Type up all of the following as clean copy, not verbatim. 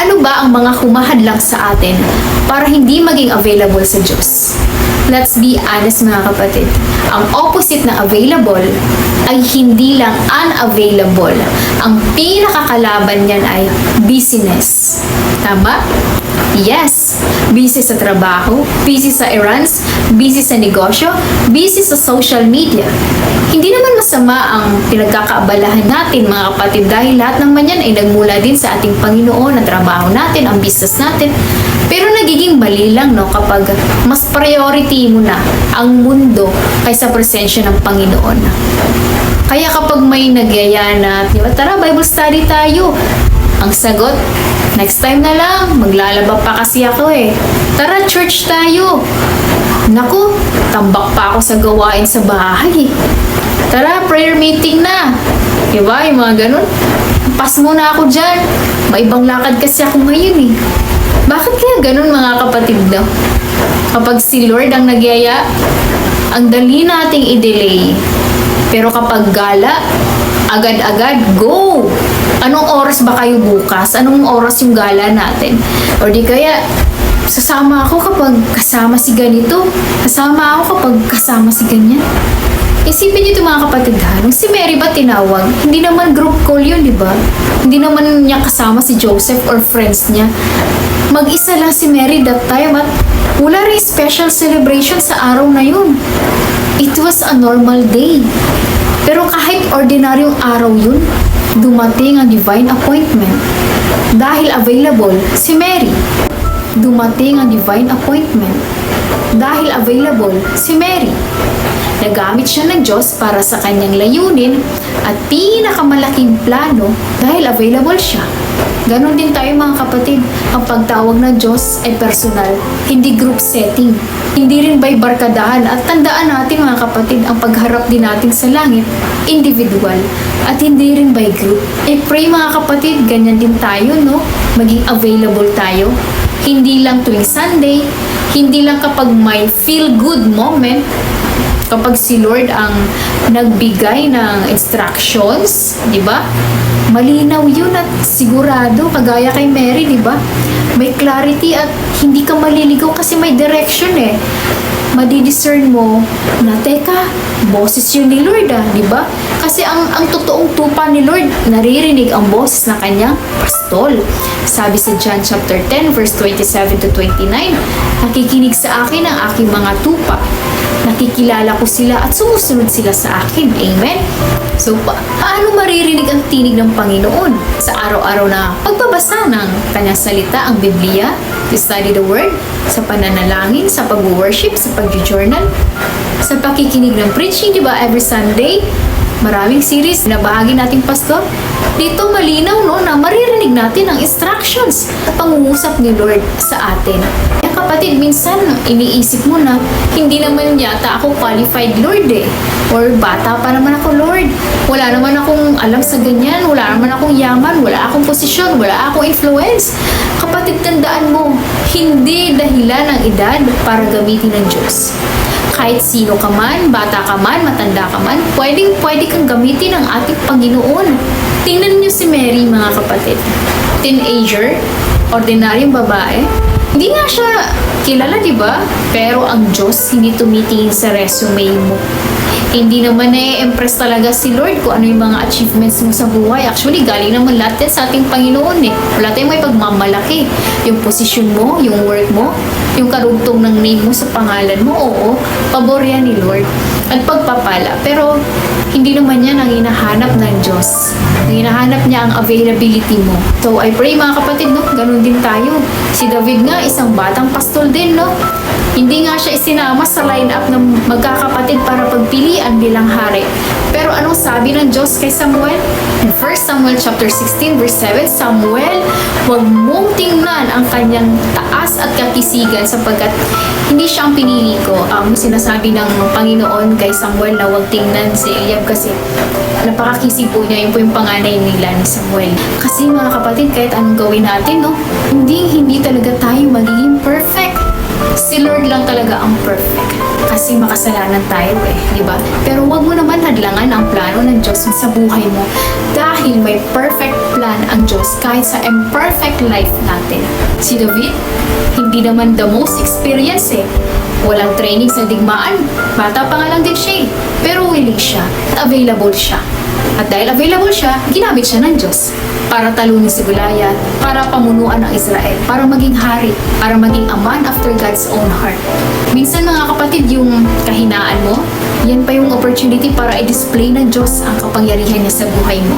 Ano ba ang mga humahadlang sa atin para hindi maging available sa Diyos? Let's be honest mga kapatid. Ang opposite na available ay hindi lang unavailable. Ang pinakakalaban niyan ay busyness. Tama? Yes, busy sa trabaho, busy sa errands, busy sa negosyo, busy sa social media. Hindi naman masama ang pinagkakaabalahan natin mga kapatid dahil lahat naman yan ay nagmula din sa ating Panginoon, ang trabaho natin, ang business natin. Pero nagiging mali lang no, kapag mas priority mo na ang mundo kaysa presensya ng Panginoon. Kaya kapag may nagyaya na, di ba, tara Bible study tayo. Ang sagot, next time na lang, maglalaba pa kasi ako eh. Tara, church tayo. Naku, tambak pa ako sa gawain sa bahay. Tara, prayer meeting na. Diba, yung mga ganun. Pas muna ako dyan. May ibang lakad kasi ako ngayon eh. Bakit kaya ganun mga kapatid no? Kapag si Lord ang nagyaya, ang dali nating i-delay. Pero kapag gala, agad-agad, go! Anong oras ba kayo bukas? Anong oras yung gala natin? O di kaya, sasama ako kapag kasama si ganito. Kasama ako kapag kasama si ganyan. Isipin niyo ito mga kapatid ha, nung si Mary ba tinawag? Hindi naman group call yun, di ba? Hindi naman niya kasama si Joseph or friends niya. Mag-isa lang si Mary that time at wala rin special celebration sa araw na yun. It was a normal day. Pero kahit ordinaryong araw yun, dumating ang divine appointment. Dahil available si Mary. Dumating ang divine appointment. Dahil available si Mary. Nagamit siya ng Diyos para sa kanyang layunin at pinakamalaking plano dahil available siya. Ganon din tayo mga kapatid. Ang pagtawag ng Diyos ay personal, hindi group setting. Hindi rin by barkadahan at tandaan natin mga kapatid, ang pagharap din natin sa langit, individual at hindi rin by group. Pray mga kapatid, ganyan din tayo, no? Maging available tayo. Hindi lang tuwing Sunday, hindi lang kapag may feel good moment, kapag si Lord ang nagbigay ng instructions, di ba? Malinaw yun at sigurado, kagaya kay Mary, di ba? May clarity at hindi ka maliligaw kasi may direction eh. Madidiscern mo na, teka, boses yun ni Lord di ba? Kasi ang totoong tupa ni Lord, naririnig ang boses na kanyang pastol. Sabi sa John chapter 10 verse 27 to 29, nakikinig sa akin ang aking mga tupa. Nakikilala ko sila at sumusunod sila sa akin. Amen? So, paano maririnig ang tinig ng Panginoon? Sa araw-araw na pagbabasa ng kanyang salita, ang Biblia, to study the Word, sa pananalangin, sa pag-worship, sa pag-journal, sa pakikinig ng preaching, di ba? Every Sunday, maraming series na bahagi nating pastor. Dito malinaw no, na maririnig natin ang instructions at pangungusap ni Lord sa atin. Kapatid, minsan iniisip mo na hindi naman yata ako qualified Lord eh. Or bata pa naman ako Lord. Wala naman akong alam sa ganyan. Wala naman akong yaman. Wala akong posisyon. Wala akong influence. Kapatid, tandaan mo, hindi dahilan ng edad para gamitin ng Diyos. Kahit sino ka man, bata ka man, matanda ka man, pwede kang gamitin ng ating Panginoon. Tingnan niyo si Mary mga kapatid. Teenager, ordinaryong babae. Hindi nga siya kilala, di ba? Pero ang Diyos hindi tumitingin sa resume mo. Hindi naman impress talaga si Lord kung ano yung mga achievements mo sa buhay. Actually, galing naman lahat yan sa ating Panginoon eh. Wala tayong may pagmamalaki. Yung posisyon mo, yung work mo, yung karugtong ng name mo sa pangalan mo, oo, pabor yan ni Lord. At pagpapala. Pero, hindi naman yan ang hinahanap ng Diyos. Ang hinahanap niya ang availability mo. So, I pray mga kapatid, no? Ganun din tayo. Si David nga, isang batang pastol din, no? Hindi nga siya isinama sa line-up ng magkakapatid para pagpilian bilang hari. Pero anong sabi ng Diyos kay Samuel? In 1 Samuel chapter 16 verse 7, Samuel, huwag mong tingnan ang kanyang taas at kakisigan sapagkat hindi siya ang pinili ko. Sinasabi ng Panginoon kay Samuel na huwag tingnan si Eliab kasi napakakisig po niya. Yun po yung panganay nila ni Samuel. Kasi mga kapatid, kahit anong gawin natin, no? Hindi talaga tayo magiging perfect. Si Lord lang talaga ang perfect. kasi makasalanan tayo di ba? Pero wag mo naman hadlangan ang plano ng Diyos sa buhay mo dahil may perfect plan ang Diyos kahit sa imperfect life natin. Si David, hindi naman the most experienced Walang training sa digmaan. Bata pa nga lang din siya pero willing siya at available siya. At dahil available siya, ginamit siya ng Diyos para talunin si Goliath, para pamunuan ang Israel, para maging hari, para maging a man after God's own heart. Minsan mga kapatid, yung kahinaan mo, yan pa yung opportunity para i-display ng Diyos ang kapangyarihan niya sa buhay mo.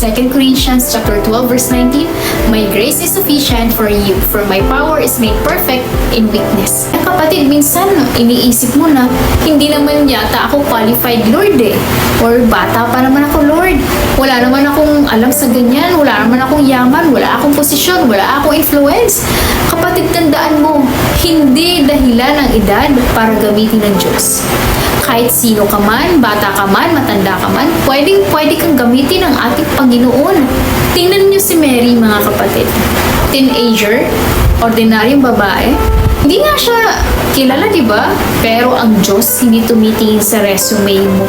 2 Corinthians chapter 12 verse 19, My grace is sufficient for you, for my power is made perfect in weakness. Kapatid, minsan iniisip mo na hindi naman yata ako qualified, Lord or bata pa naman ako, Lord. Wala naman akong alam sa ganyan, wala naman akong yaman, wala akong posisyon, wala akong influence. Kapatid, tandaan mo, hindi dahilan ng edad para gamitin ng Diyos. Kahit sino ka man, bata ka man, matanda ka man, pwede kang gamitin ng ating Panginoon. Tingnan niyo si Mary, mga kapatid. Teenager, ordinaryong babae. Hindi nga siya kilala, di ba? Pero ang Diyos hindi tumitingin sa resume mo.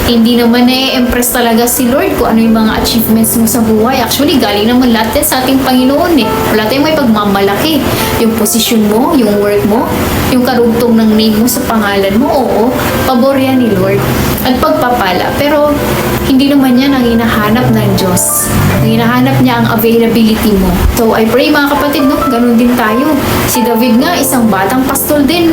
Hindi naman impress talaga si Lord kung ano yung mga achievements mo sa buhay. Actually, galing naman lahat sa ating Panginoon Wala tayong may pagmamalaki. Yung posisyon mo, yung work mo, yung karugtong ng name mo sa pangalan mo, oo, pabor yan ni Lord. At pagpapala. Pero, hindi naman yan ang hinahanap ng Diyos. Ang hinahanap niya ang availability mo. So, I pray mga kapatid, ganun din tayo. Si David nga, isang batang pastol din,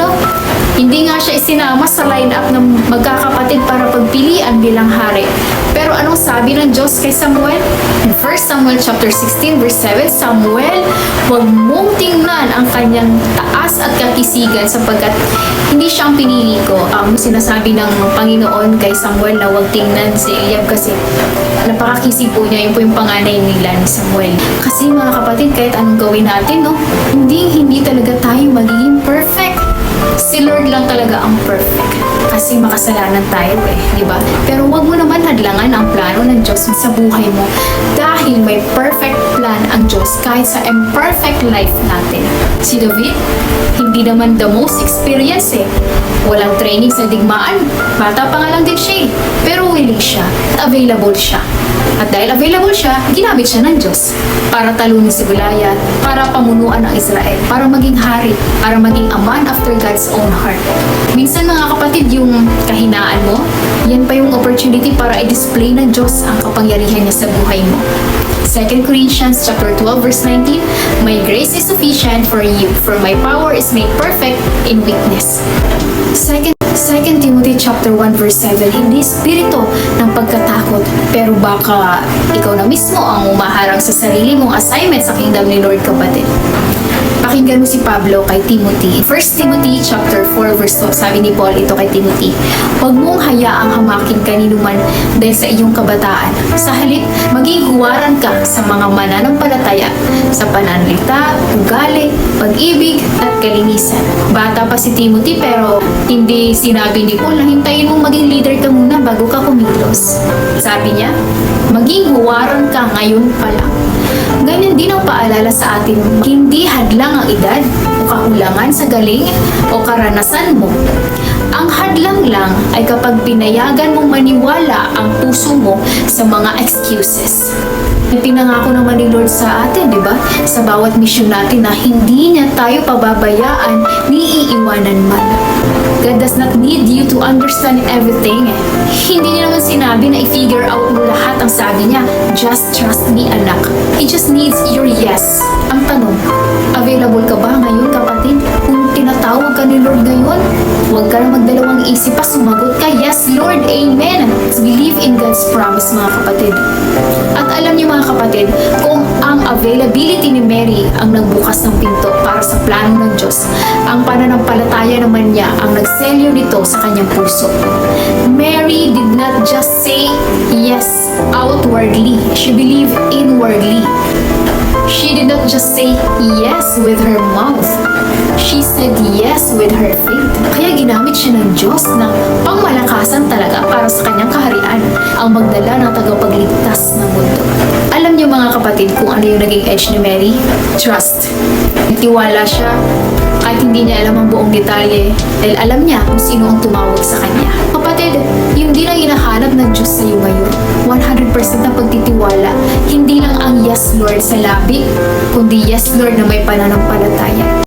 Hindi nga siya isinama sa line-up ng magkakapatid para pagpilian bilang hari. Pero anong sabi ng Diyos kay Samuel? In 1 Samuel chapter 16 verse 7, Samuel, huwag mong tingnan ang kanyang taas at kakisigan sapagkat hindi siyang pinili ko. Sinasabi ng Panginoon kay Samuel na huwag tingnan si Eliab kasi napakakisi po niya. Yun po yung panganay nila ni Samuel. Kasi mga kapatid, kahit anong gawin natin, hindi talaga tayo magiging perfect. Si Lord lang talaga ang perfect. Kasi makasalanan tayo di ba? Pero wag mo naman hadlangan ang plano ng Diyos sa buhay mo dahil may perfect plan ang Diyos kahit sa imperfect life natin. Si David, hindi naman the most experienced Walang training sa digmaan. Bata pa nga lang din siya pero willing siya at available siya. At dahil available siya, ginamit siya ng Diyos para talunin si Goliath, para pamunuan ang Israel, para maging hari, para maging a man after God's own heart. Minsan mga kapatid, yung kahinaan mo, yan pa yung opportunity para i-display ng Diyos ang kapangyarihan niya sa buhay mo. 2 Corinthians chapter 12 verse 19, My grace is sufficient for you, for my power is made perfect in weakness. 2 Timothy chapter 1 verse 7, hindi espiritu ng pagkatakot, pero baka ikaw na mismo ang umaharang sa sarili mong assignment sa kingdom ni Lord, kapatid. Pakinggan mo si Pablo kay Timothy. 1 Timothy chapter 4 verse 2, sabi ni Paul ito kay Timothy, huwag mong hayaang hamakin kanino man dahil sa iyong kabataan. Sa halip, maging huwaran ka sa mga mananampalataya, sa pananalita, ugali, pag-ibig, at kalinisan. Bata pa si Timothy pero hindi sinabi ni Paul na hintayin mong maging leader ka muna bago ka kumilos. Sabi niya, maging huwaran ka ngayon pa lang. Ganyan din ang paalala sa atin, hindi hadlang ang edad o kakulangan sa galing o karanasan mo. Ang hadlang lang ay kapag pinayagan mong maniwala ang puso mo sa mga excuses. Pinangako naman ni Lord sa atin, di ba? Sa bawat mission natin na hindi niya tayo pababayaan ni iiwanan man. God does not need you to understand everything. Hindi niya naman sinabi na i-figure out mo lahat ang sabi niya. Just trust me, anak. He just needs your yes. Ang tanong, available ka ba ngayon, kapatid? Kung tinatawag ka ni Lord ngayon, huwag ka na magdalawang isip pa, sumagot ka, yes Lord, amen. Let's believe in God's promise, mga kapatid. At alam niyo mga kapatid, kung ang availability ni Mary ang nagbukas ng pinto para sa plano ng Diyos, ang pananampalataya naman niya ang nagselyo nito sa kanyang puso. Mary did not just say yes outwardly, she believed inwardly. She did not just say yes with her mouth. She said yes with her faith. Kaya ginamit siya ng Diyos na pangmalakasan talaga para sa kanyang kaharian, ang magdala ng tagapagligtas ng mundo. Alam niyo mga kapatid kung ano yung naging edge ni Mary? Trust. Tiwala siya kahit hindi niya alam ang buong detalye dahil alam niya kung sino ang tumawag sa kanya. Kapatid, yung din ang hinahanap ng Diyos sa iyo ngayon. 100% na pagtitiwala. Hindi lang ang yes Lord sa labi, kundi yes Lord na may pananampalataya